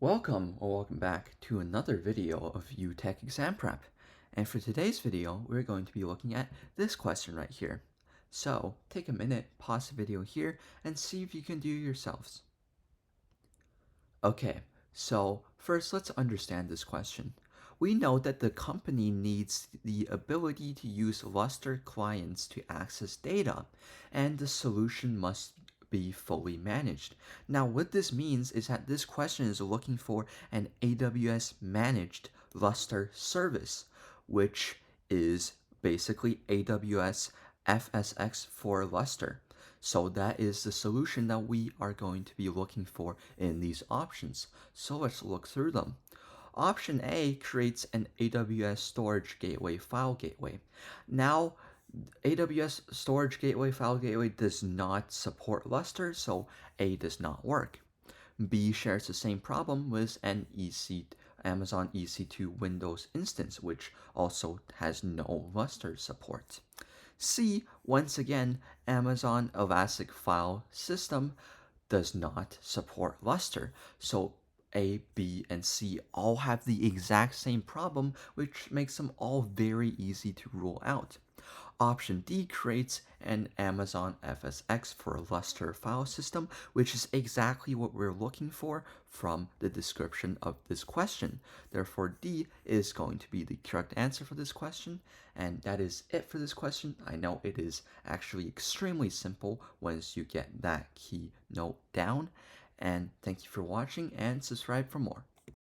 Welcome back to another video of UTech Exam Prep. And for today's video, we're going to be looking at this question right here. So take a minute, pause the video here, and see if you can do it yourselves. Okay, so first let's understand this question. We know that the company needs the ability to use Lustre clients to access data, and the solution must be fully managed. Now, what this means is that this question is looking for an AWS managed Lustre service, which is basically AWS FSx for Lustre. So that is the solution that we are going to be looking for in these options. So let's look through them. Option A creates an AWS Storage Gateway file gateway. Now, AWS Storage Gateway file gateway does not support Lustre, so A does not work. B shares the same problem with an Amazon EC2 Windows instance, which also has no Lustre support. C, once again, Amazon Elastic File System does not support Lustre. So A, B, and C all have the exact same problem, which makes them all very easy to rule out. Option D creates an Amazon FSx for Lustre file system, which is exactly what we're looking for from the description of this question. Therefore, D is going to be the correct answer for this question, and that is it for this question. I know it is actually extremely simple once you get that key note down, and thank you for watching and subscribe for more.